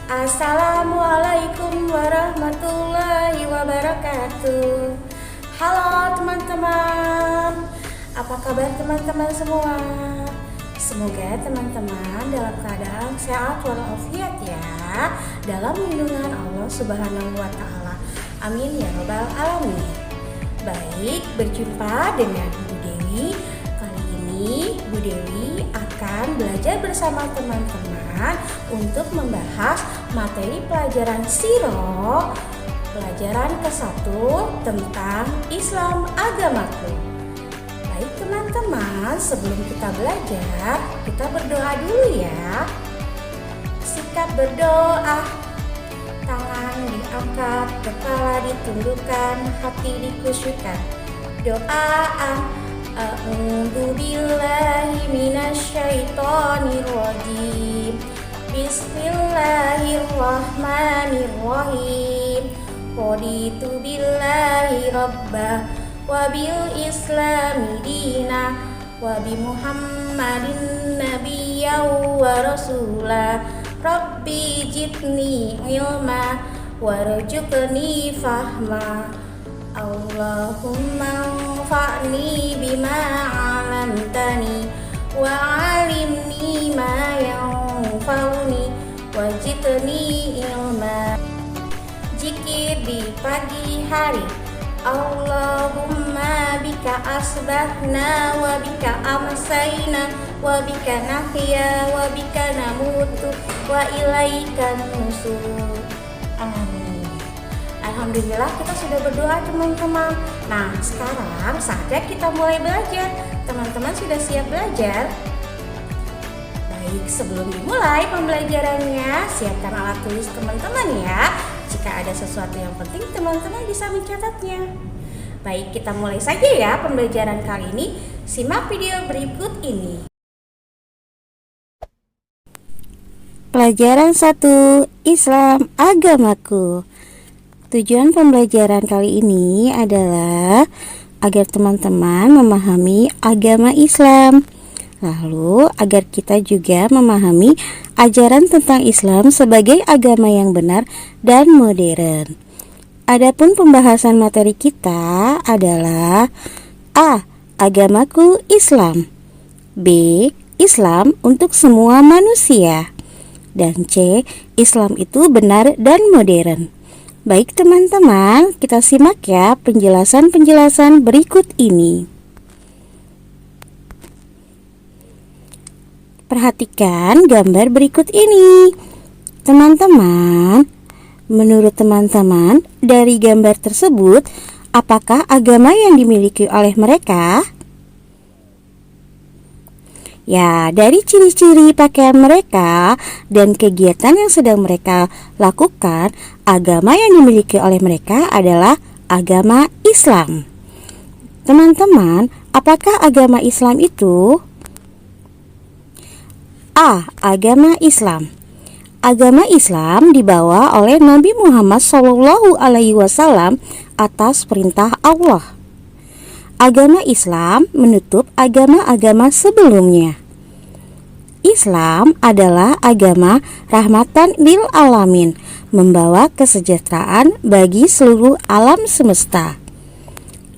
Assalamualaikum warahmatullahi wabarakatuh. Halo teman-teman, apa kabar teman-teman semua? Semoga teman-teman dalam keadaan sehat walafiat ya, dalam lindungan Allah Subhanahu wa Ta'ala. Amin ya Rabbal Alamin. Baik, berjumpa dengan Bu Dewi. Kali ini Bu Dewi akan belajar bersama teman-teman untuk membahas materi pelajaran Sirah, pelajaran ke-1 tentang Islam agamaku. Baik teman-teman, sebelum kita belajar, kita berdoa dulu ya. Sikap berdoa, tangan diangkat, kepala ditundukkan, hati dikhusyukkan. Doa A'udzu billahi minasyaitonir rajim. Bismillahirrahmanirrahim. Raditu billahi rabbah wa bil islami dina wa bi Muhammadin nabiyyan wa rasula. Rabbi jidni ilma warzuqni fahma. Allahumma anfa'ni bima 'allamtani wa 'allimni ma yanfa'uni wazidni ilma. Zikir di pagi hari. Allahumma bika asbahna wa bika amsayna wa bika nahya wa bika namutu wa ilaikan nusur. Amin. Alhamdulillah kita sudah berdoa teman-teman. Nah sekarang saatnya kita mulai belajar. Teman-teman sudah siap belajar? Baik, sebelum dimulai pembelajarannya, siapkan alat tulis teman-teman ya. Jika ada sesuatu yang penting, teman-teman bisa mencatatnya. Baik, kita mulai saja ya pembelajaran kali ini. Simak video berikut ini. Pelajaran 1, Islam agamaku. Tujuan pembelajaran kali ini adalah agar teman-teman memahami agama Islam. Lalu agar kita juga memahami ajaran tentang Islam sebagai agama yang benar dan modern. Adapun pembahasan materi kita adalah A. Agamaku Islam, B. Islam untuk semua manusia, dan C. Islam itu benar dan modern. Baik teman-teman, kita simak ya penjelasan-penjelasan berikut ini. Perhatikan gambar berikut ini. Teman-teman, menurut teman-teman, dari gambar tersebut, apakah agama yang dimiliki oleh mereka? Ya, dari ciri-ciri pakaian mereka dan kegiatan yang sedang mereka lakukan, agama yang dimiliki oleh mereka adalah agama Islam. Teman-teman, apakah agama Islam itu? A. Agama Islam. Agama Islam dibawa oleh Nabi Muhammad SAW atas perintah Allah. Agama Islam menutup agama-agama sebelumnya. Islam adalah agama rahmatan lil alamin, membawa kesejahteraan bagi seluruh alam semesta.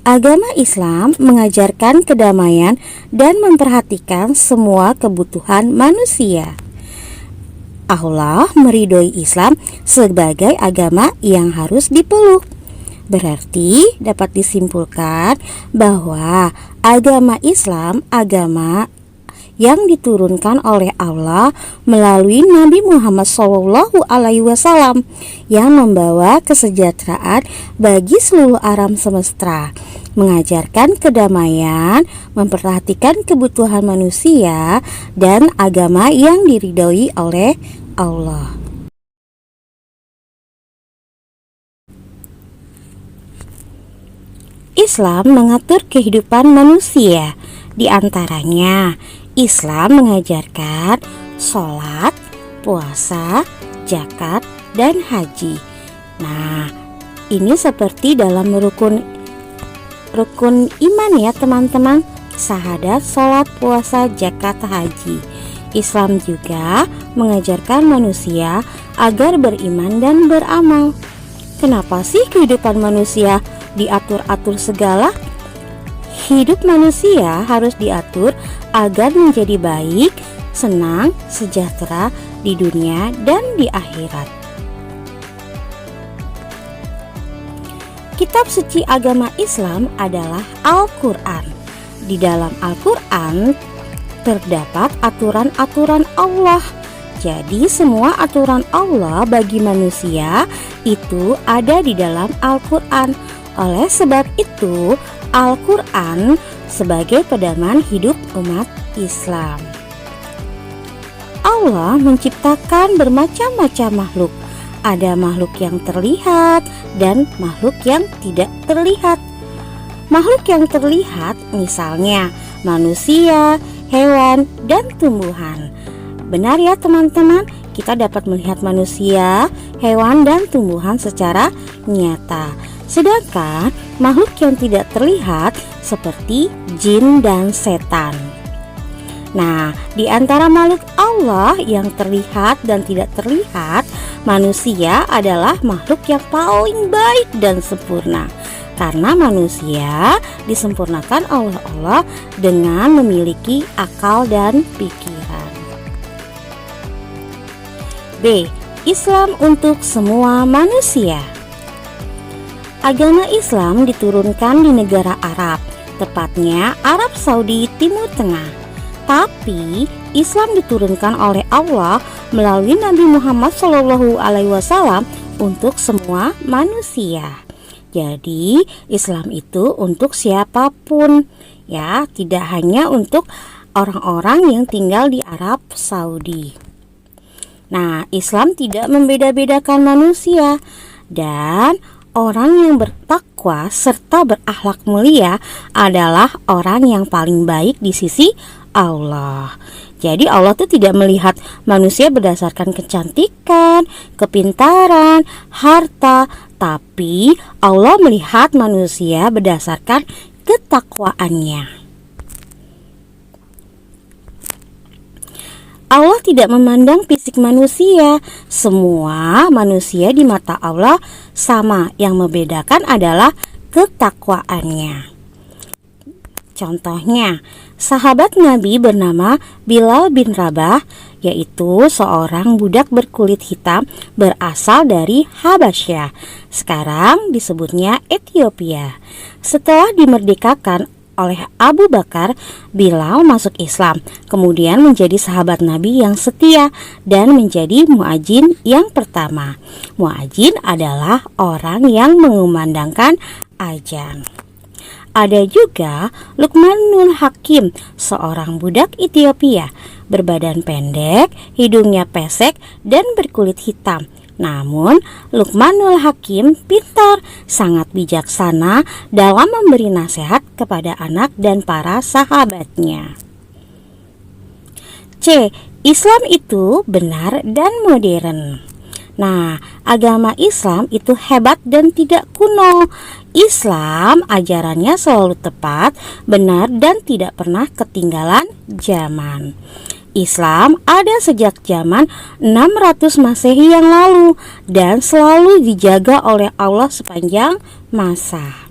Agama Islam mengajarkan kedamaian dan memperhatikan semua kebutuhan manusia. Allah meridhoi Islam sebagai agama yang harus dipeluk. Berarti dapat disimpulkan bahwa agama Islam agama yang diturunkan oleh Allah melalui Nabi Muhammad SAW yang membawa kesejahteraan bagi seluruh alam semesta, mengajarkan kedamaian, memperhatikan kebutuhan manusia, dan agama yang diridhoi oleh Allah. Islam mengatur kehidupan manusia. Di antaranya, Islam mengajarkan sholat, puasa, zakat, dan haji. Nah, ini seperti dalam rukun iman ya teman-teman. Syahadat, sholat, puasa, zakat, haji. Islam juga mengajarkan manusia agar beriman dan beramal. Kenapa sih kehidupan manusia diatur-atur segala? Hidup manusia harus diatur agar menjadi baik, senang, sejahtera di dunia dan di akhirat. Kitab suci agama Islam adalah Al-Quran. Di dalam Al-Quran terdapat aturan-aturan Allah. Jadi semua aturan Allah bagi manusia itu ada di dalam Al-Quran. Oleh sebab itu, Al-Quran sebagai pedoman hidup umat Islam. Allah menciptakan bermacam-macam makhluk. Ada makhluk yang terlihat dan makhluk yang tidak terlihat. Makhluk yang terlihat misalnya manusia, hewan, dan tumbuhan. Benar ya teman-teman, kita dapat melihat manusia, hewan, dan tumbuhan secara nyata. Sedangkan makhluk yang tidak terlihat seperti jin dan setan. Nah, di antara makhluk Allah yang terlihat dan tidak terlihat, manusia adalah makhluk yang paling baik dan sempurna. Karena manusia disempurnakan oleh Allah dengan memiliki akal dan pikiran. B. Islam untuk semua manusia. Agama Islam diturunkan di negara Arab, tepatnya Arab Saudi Timur Tengah. Tapi Islam diturunkan oleh Allah melalui Nabi Muhammad SAW untuk semua manusia. Jadi Islam itu untuk siapapun, ya, tidak hanya untuk orang-orang yang tinggal di Arab Saudi. Nah, Islam tidak membeda-bedakan manusia, dan orang yang bertakwa serta berakhlak mulia adalah orang yang paling baik di sisi Allah. Jadi Allah tuh tidak melihat manusia berdasarkan kecantikan, kepintaran, harta, tapi Allah melihat manusia berdasarkan ketakwaannya. Allah tidak memandang fisik manusia. Semua manusia di mata Allah sama, yang membedakan adalah ketakwaannya. Contohnya, sahabat Nabi bernama Bilal bin Rabah, yaitu seorang budak berkulit hitam berasal dari Habasyah. Sekarang disebutnya Ethiopia. Setelah dimerdekakan oleh Abu Bakar, Bilal masuk Islam, kemudian menjadi sahabat Nabi yang setia dan menjadi muadzin yang pertama. Muadzin adalah orang yang mengumandangkan azan. Ada juga Luqmanul Hakim, seorang budak Ethiopia, berbadan pendek, hidungnya pesek, dan berkulit hitam. Namun, Luqmanul Hakim pintar, sangat bijaksana dalam memberi nasihat kepada anak dan para sahabatnya. C. Islam itu benar dan modern. Nah, agama Islam itu hebat dan tidak kuno. Islam ajarannya selalu tepat, benar, dan tidak pernah ketinggalan zaman. Islam ada sejak zaman 600 Masehi yang lalu dan selalu dijaga oleh Allah sepanjang masa.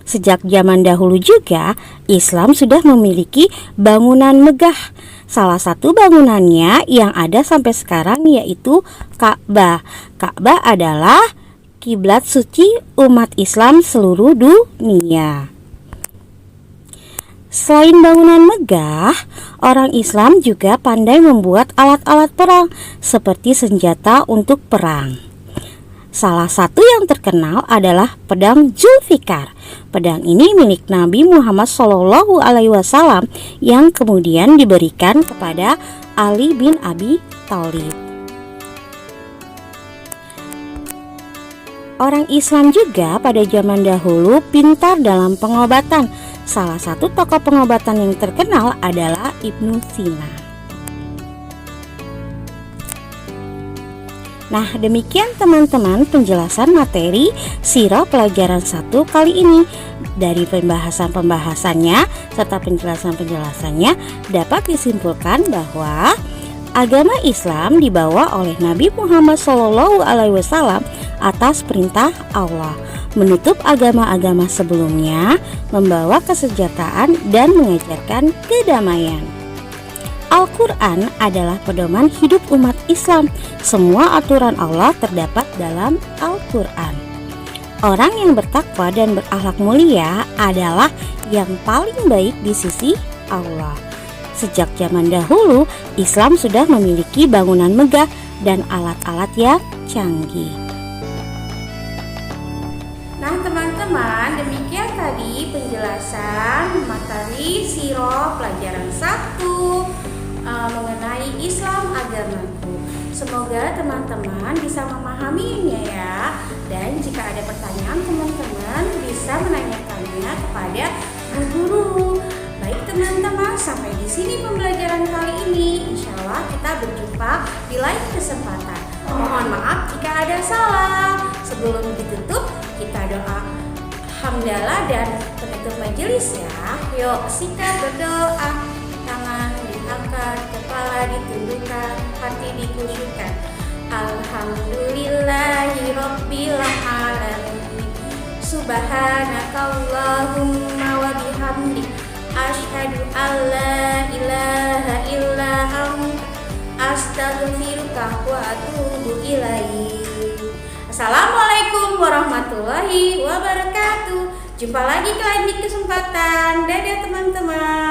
Sejak zaman dahulu juga Islam sudah memiliki bangunan megah. Salah satu bangunannya yang ada sampai sekarang yaitu Ka'bah. Ka'bah adalah kiblat suci umat Islam seluruh dunia. Selain bangunan megah, orang Islam juga pandai membuat alat-alat perang seperti senjata untuk perang. Salah satu yang terkenal adalah pedang Zulfikar. Pedang ini milik Nabi Muhammad SAW yang kemudian diberikan kepada Ali bin Abi Thalib. Orang Islam juga pada zaman dahulu pintar dalam pengobatan. Salah satu tokoh pengobatan yang terkenal adalah Ibnu Sina. Nah, demikian teman-teman penjelasan materi Sirah pelajaran 1 kali ini. Dari pembahasan-pembahasannya serta penjelasan-penjelasannya dapat disimpulkan bahwa Agama Islam dibawa oleh Nabi Muhammad SAW atas perintah Allah, menutup agama-agama sebelumnya, membawa kesejahteraan dan mengajarkan kedamaian. Al-Quran adalah pedoman hidup umat Islam. Semua aturan Allah terdapat dalam Al-Quran. Orang yang bertakwa dan berakhlak mulia adalah yang paling baik di sisi Allah. Sejak zaman dahulu, Islam sudah memiliki bangunan megah dan alat-alat yang canggih. Nah teman-teman, demikian tadi penjelasan materi sirah pelajaran 1 mengenai Islam agamaku. Semoga teman-teman bisa memahaminya ya. Dan jika ada pertanyaan, teman-teman bisa menanyakannya kepada guru. Baik teman-teman, sampai di sini pembelajaran kali ini. Insya Allah kita berjumpa di lain kesempatan. Mohon maaf jika ada salah. Sebelum ditutup, kita doa hamdalah dan penutup majelis ya. Yuk kita berdoa. Tangan diangkat, kepala ditundukkan, hati dikhusyukkan. Alhamdulillahi rabbil alamin. Subhanakallahumma wa bihamdik, asyhadu an la ilaha illa anta, astaghfiruka wa atubu ilaik. Assalamualaikum warahmatullahi wabarakatuh. Jumpa lagi kalian di kesempatan. Dadah teman-teman.